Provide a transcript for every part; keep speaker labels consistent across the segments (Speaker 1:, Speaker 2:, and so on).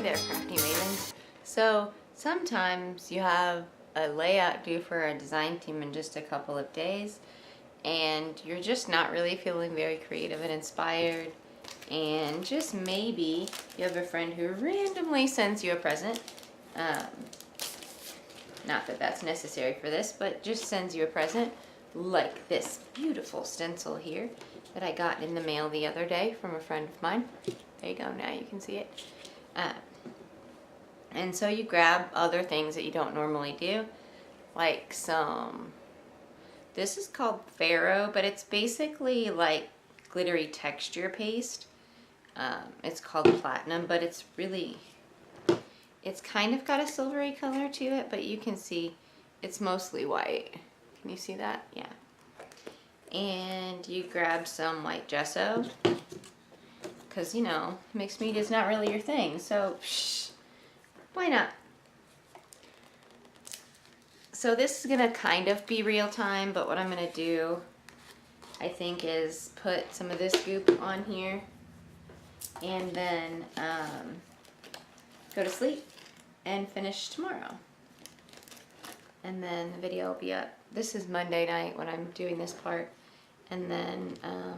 Speaker 1: there, Crafty Mavens. So sometimes you have a layout due for a design team in just a couple of days and you're just not really feeling very creative and inspired, and just maybe you have a friend who randomly sends you a present. Not that that's necessary for this, but just sends you a present like this beautiful stencil here that I got in the mail the other day from a friend of mine. There you go, now you can see it. And so you grab other things that you don't normally do, like this is called Pharaoh, but it's basically like glittery texture paste. It's called Platinum, but it's kind of got a silvery color to it, but you can see it's mostly white. Can you see that? Yeah. And you grab some white gesso, because, you know, mixed media is not really your thing, so why not? So this is gonna kind of be real time, but what I'm gonna do, I think, is put some of this goop on here and then go to sleep and finish tomorrow. And then the video will be up. This is Monday night when I'm doing this part, and then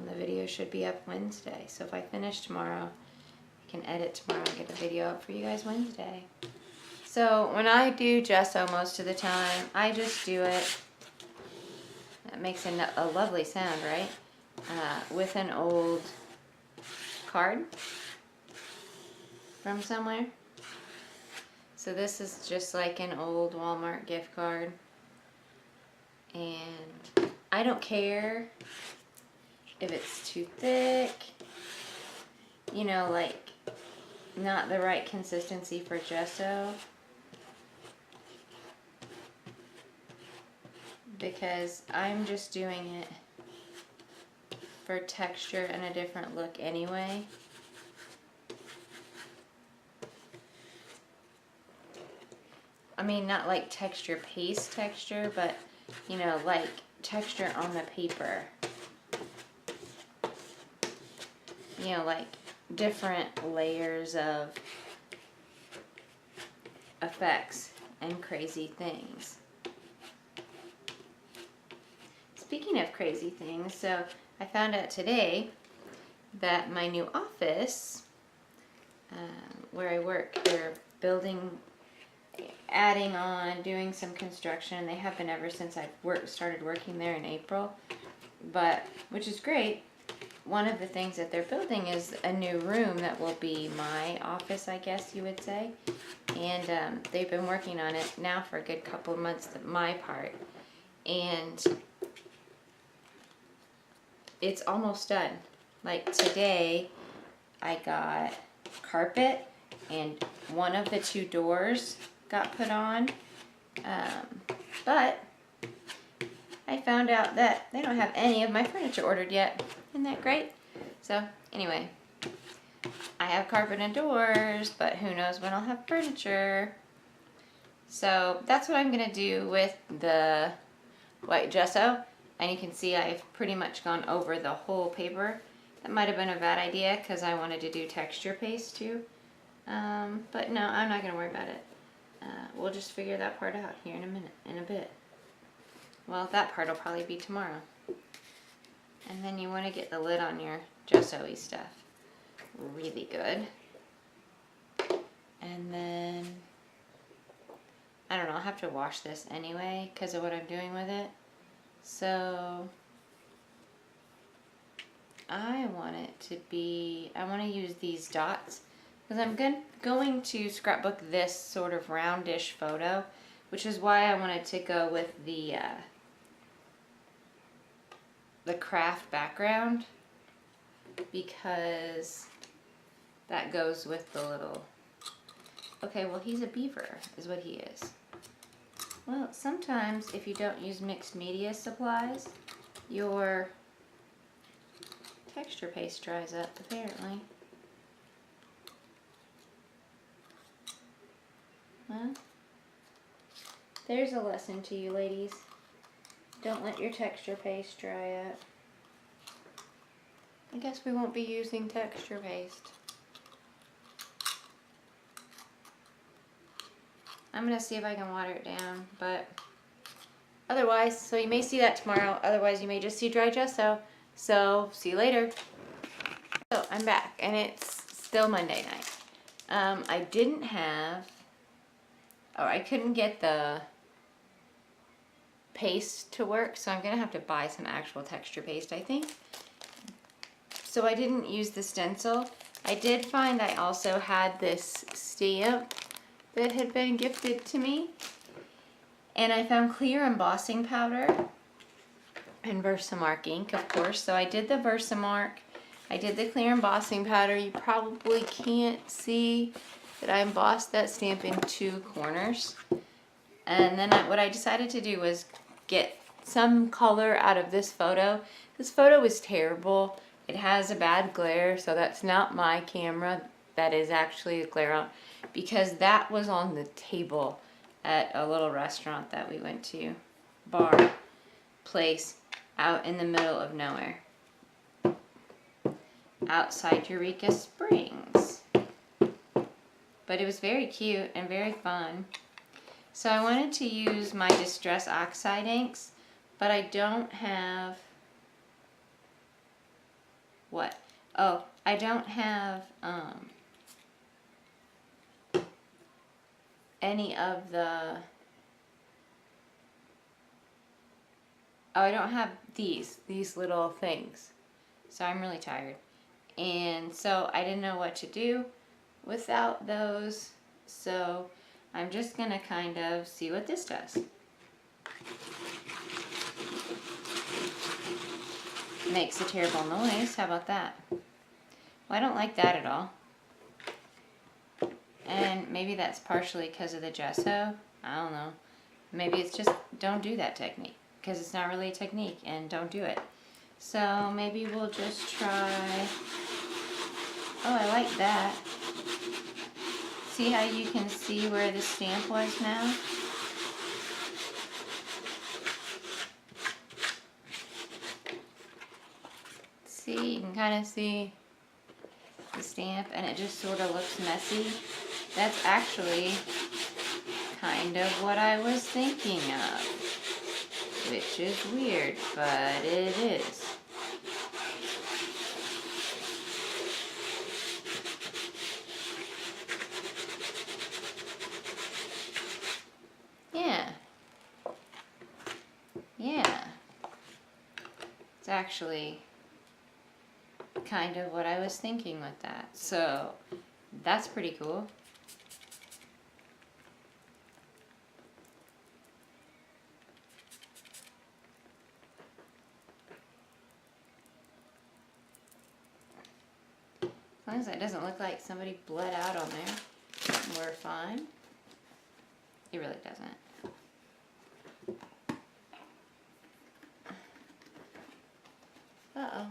Speaker 1: the video should be up Wednesday. So if I finish tomorrow, I can edit tomorrow and get the video up for you guys Wednesday. So when I do gesso most of the time, I just do it, that makes a lovely sound, right? With an old card from somewhere. So this is just like an old Walmart gift card. And I don't care if it's too thick, you know, like not the right consistency for gesso, because I'm just doing it for texture and a different look anyway. I mean, not like texture paste texture, but, you know, like texture on the paper. You know, like different layers of effects and crazy things. Speaking of crazy things, so I found out today that my new office, where I work, they're building, adding on, doing some construction. They have been ever since I started working there in April, but which is great. One of the things that they're building is a new room that will be my office, I guess you would say. And they've been working on it now for a good couple of months, my part. And it's almost done. Like today, I got carpet and one of the 2 doors got put on. But I found out that they don't have any of my furniture ordered yet. Isn't that great? So anyway, I have carpet and doors, but who knows when I'll have furniture. So that's what I'm gonna do with the white gesso. And you can see I've pretty much gone over the whole paper. That might have been a bad idea because I wanted to do texture paste too. But no, I'm not gonna worry about it. We'll just figure that part out here in a bit. Well, that part will probably be tomorrow. And then you want to get the lid on your gesso-y stuff really good. And then, I don't know, I'll have to wash this anyway because of what I'm doing with it. So I want to use these dots because I'm going to scrapbook this sort of roundish photo, which is why I wanted to go with the craft background, because that goes with the little, okay, well, he's a beaver is what he is. Well, sometimes if you don't use mixed media supplies, your texture paste dries up, apparently. Well, there's a lesson to you ladies. Don't let your texture paste dry up. I guess we won't be using texture paste. I'm gonna see if I can water it down, but otherwise, so you may see that tomorrow. Otherwise, you may just see dry gesso. So see you later. So I'm back, and it's still Monday night. I didn't have, or I couldn't get the paste to work, so I'm gonna have to buy some actual texture paste, I think. So I didn't use the stencil. I did find I also had this stamp that had been gifted to me, and I found clear embossing powder and Versamark ink, of course. So I did the Versamark, I did the clear embossing powder. You probably can't see that I embossed that stamp in 2 corners. And then what I decided to do was get some color out of this photo. This photo is terrible. It has a bad glare, so that's not my camera. That is actually a glare on, because that was on the table at a little restaurant that we went to, bar place, out in the middle of nowhere, outside Eureka Springs. But it was very cute and very fun. So I wanted to use my Distress Oxide inks, but I don't have, what? Oh, I don't have any of the, oh, I don't have these little things. So I'm really tired. And so I didn't know what to do without those. So I'm just gonna kind of see what this does. Makes a terrible noise. How about that? Well, I don't like that at all. And maybe that's partially because of the gesso. I don't know. Maybe it's just don't do that technique, because it's not really a technique, and don't do it. So maybe we'll just try. Oh, I like that. See how you can see where the stamp was now? See, you can kind of see the stamp, and it just sort of looks messy. That's actually kind of what I was thinking of, which is weird, but it is. Yeah. It's actually kind of what I was thinking with that. So that's pretty cool. As long as it doesn't look like somebody bled out on there, we're fine. It really doesn't. Uh-oh.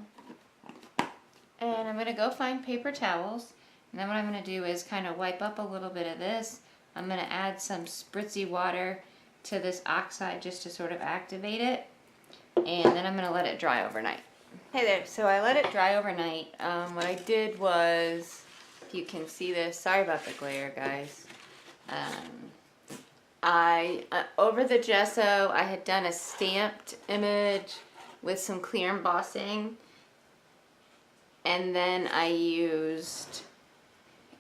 Speaker 1: And I'm going to go find paper towels. And then what I'm going to do is kind of wipe up a little bit of this. I'm going to add some spritzy water to this oxide just to sort of activate it. And then I'm going to let it dry overnight. Hey there, so I let it dry overnight. What I did was, if you can see this, sorry about the glare, guys. Over the gesso, I had done a stamped image with some clear embossing, and then I used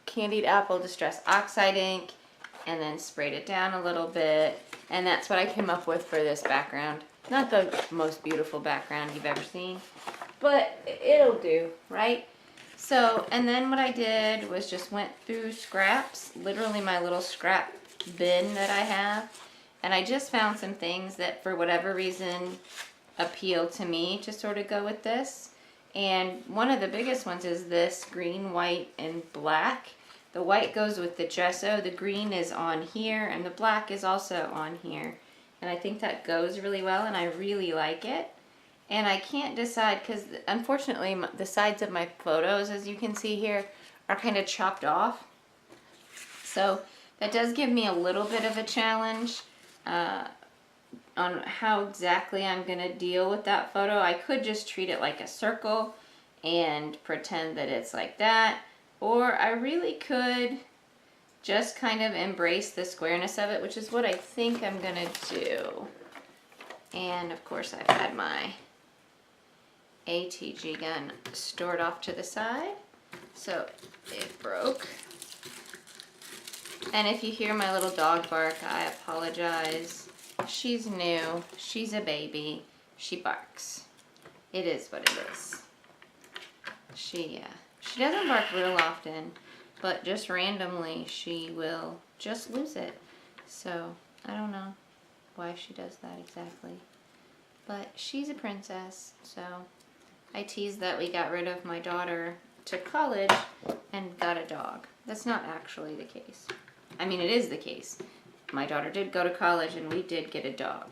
Speaker 1: Candied Apple Distress Oxide ink, and then sprayed it down a little bit, and that's what I came up with for this background. Not the most beautiful background you've ever seen, but it'll do, right? So, and then what I did was just went through scraps, literally my little scrap bin that I have, and I just found some things that for whatever reason appeal to me to sort of go with this. And one of the biggest ones is this green, white, and black. The white goes with the gesso, the green is on here, and the black is also on here. And I think that goes really well, and I really like it. And I can't decide, because unfortunately the sides of my photos, as you can see here, are kind of chopped off. So that does give me a little bit of a challenge on how exactly I'm going to deal with that photo. I could just treat it like a circle and pretend that it's like that, or I really could just kind of embrace the squareness of it, which is what I think I'm gonna do. And of course I've had my ATG gun stored off to the side, so it broke. And if you hear my little dog bark, I apologize. She's new, she's a baby, she barks. It is what it is. She doesn't bark real often, but just randomly she will just lose it. So I don't know why she does that exactly. But she's a princess, so I teased that we got rid of my daughter to college and got a dog. That's not actually the case. I mean, it is the case. My daughter did go to college and we did get a dog.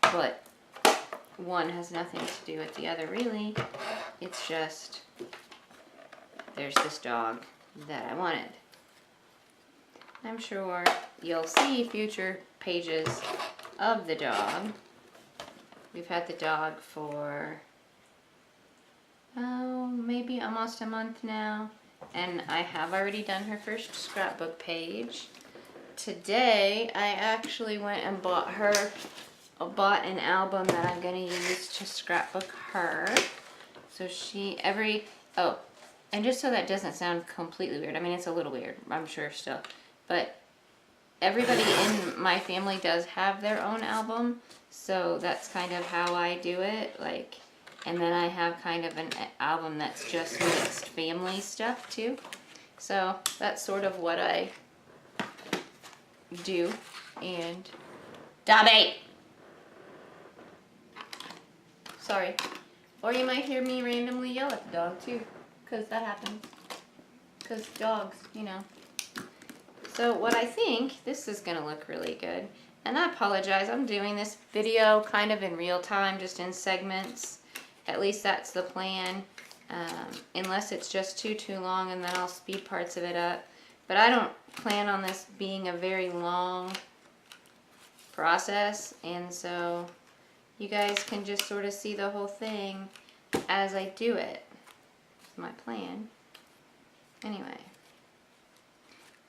Speaker 1: But one has nothing to do with the other, really. It's just, there's this dog that I wanted. I'm sure you'll see future pages of the dog. We've had the dog for, maybe almost a month now. And I have already done her first scrapbook page. Today, I actually went and bought an album that I'm going to use to scrapbook her. So and just so that doesn't sound completely weird, I mean, it's a little weird, I'm sure still, but everybody in my family does have their own album, so that's kind of how I do it, like, and then I have kind of an album that's just mixed family stuff too. So that's sort of what I do. And Dobby! Sorry. Or you might hear me randomly yell at the dog too, because that happens. Because dogs, you know. So what I think, this is going to look really good. And I apologize, I'm doing this video kind of in real time, just in segments. At least that's the plan. Unless it's just too long, and then I'll speed parts of it up. But I don't plan on this being a very long process, and so you guys can just sort of see the whole thing as I do it. It's my plan. Anyway,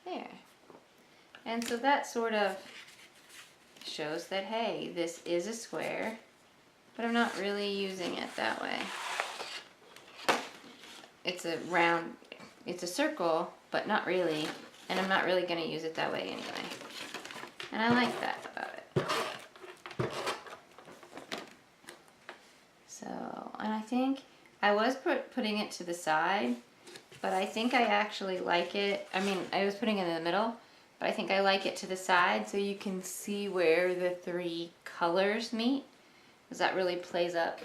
Speaker 1: there. And so that sort of shows that, hey, this is a square, but I'm not really using it that way. It's a round, it's a circle, but not really, and I'm not really going to use it that way anyway. And I like that about it. So, and I think I was putting it to the side, but I think I actually like it. I mean, I was putting it in the middle, but I think I like it to the side so you can see where the three colors meet, because that really plays up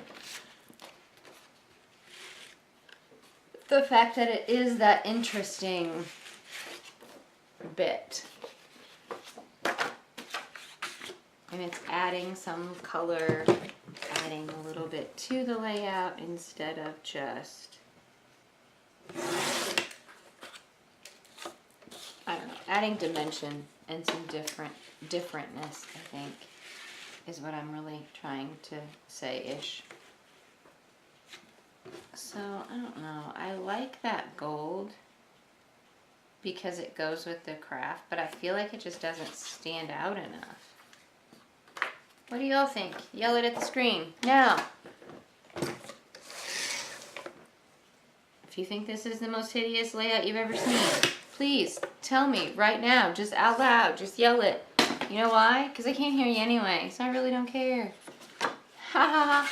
Speaker 1: the fact that it is that interesting bit. And it's adding some color, adding a little bit to the layout instead of just, I don't know, adding dimension and some differentness, I think, is what I'm really trying to say-ish. So, I don't know, I like that gold because it goes with the craft, but I feel like it just doesn't stand out enough. What do y'all think? Yell it at the screen. Now! If you think this is the most hideous layout you've ever seen, please tell me right now, just out loud, just yell it. You know why? Because I can't hear you anyway, so I really don't care. Ha ha ha!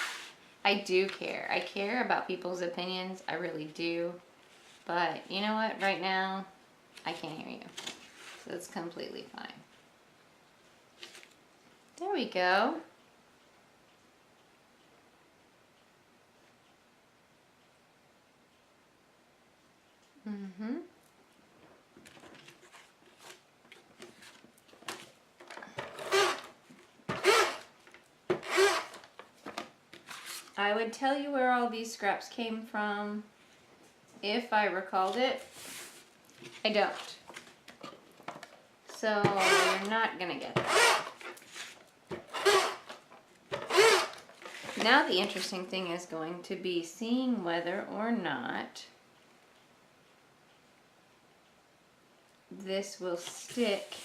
Speaker 1: I do care. I care about people's opinions. I really do. But you know what? Right now, I can't hear you. So it's completely fine. There we go. I would tell you where all these scraps came from if I recalled it. I don't. So you're not gonna get that. Now the interesting thing is going to be seeing whether or not this will stick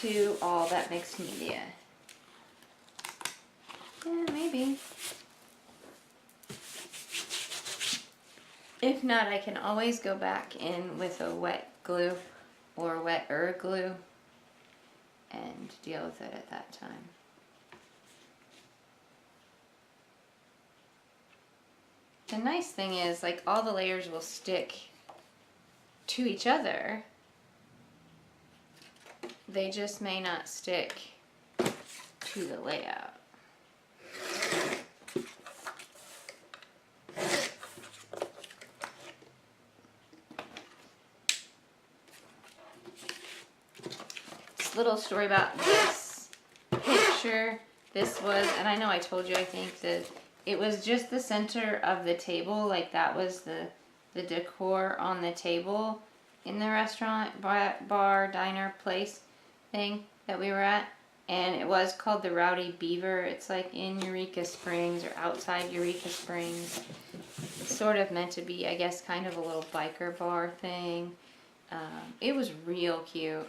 Speaker 1: to all that mixed media. Yeah, maybe. If not, I can always go back in with a wet glue or wetter glue and deal with it at that time. The nice thing is, like, all the layers will stick to each other. They just may not stick to the layout. This little story about this picture. This was, and I know I told you, I think that it was just the center of the table, like that was the decor on the table in the restaurant, bar, diner, place thing that we were at. And it was called the Rowdy Beavier. It's like in Eureka Springs or outside Eureka Springs. It's sort of meant to be, I guess, kind of a little biker bar thing. It was real cute.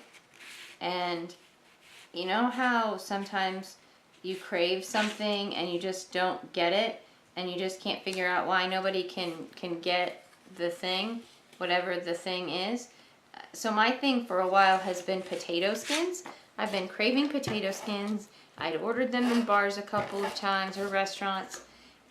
Speaker 1: And you know how sometimes you crave something and you just don't get it, and you just can't figure out why nobody can get the thing, whatever the thing is. So my thing for a while has been potato skins. I've been craving potato skins. I'd ordered them in bars a couple of times or restaurants,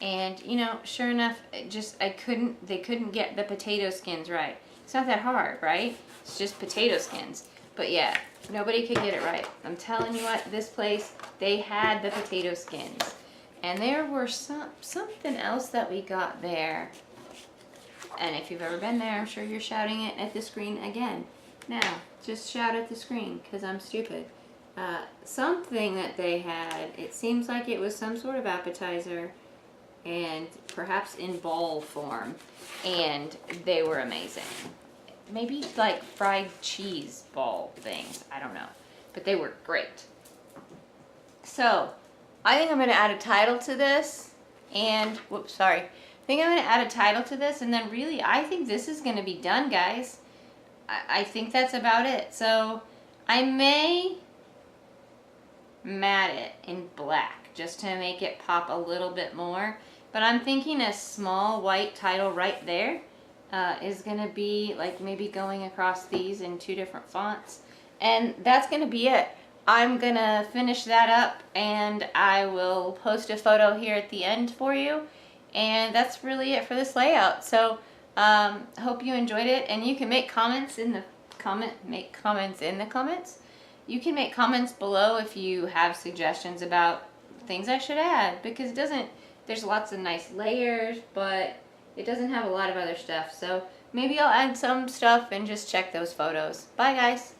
Speaker 1: and you know, sure enough, they couldn't get the potato skins right. It's not that hard, right? It's just potato skins. But yeah, nobody could get it right. I'm telling you what, this place, they had the potato skins. And there were something else that we got there. And if you've ever been there, I'm sure you're shouting it at the screen again. Now, just shout at the screen, because I'm stupid. Something that they had, it seems like it was some sort of appetizer, and perhaps in ball form. And they were amazing. Maybe like fried cheese ball things. I don't know. But they were great. So, I think I'm going to add a title to this. And, whoops, sorry. I think I'm going to add a title to this. And then really, I think this is going to be done, guys. I think that's about it. So, I may mat it in black just to make it pop a little bit more. But I'm thinking a small white title right there. Is going to be like maybe going across these in 2 different fonts. And that's going to be it. I'm going to finish that up and I will post a photo here at the end for you. And that's really it for this layout. So hope you enjoyed it, and you can make comments in the comments. You can make comments below if you have suggestions about things I should add, because there's lots of nice layers, but it doesn't have a lot of other stuff. So maybe I'll add some stuff and just check those photos. Bye guys.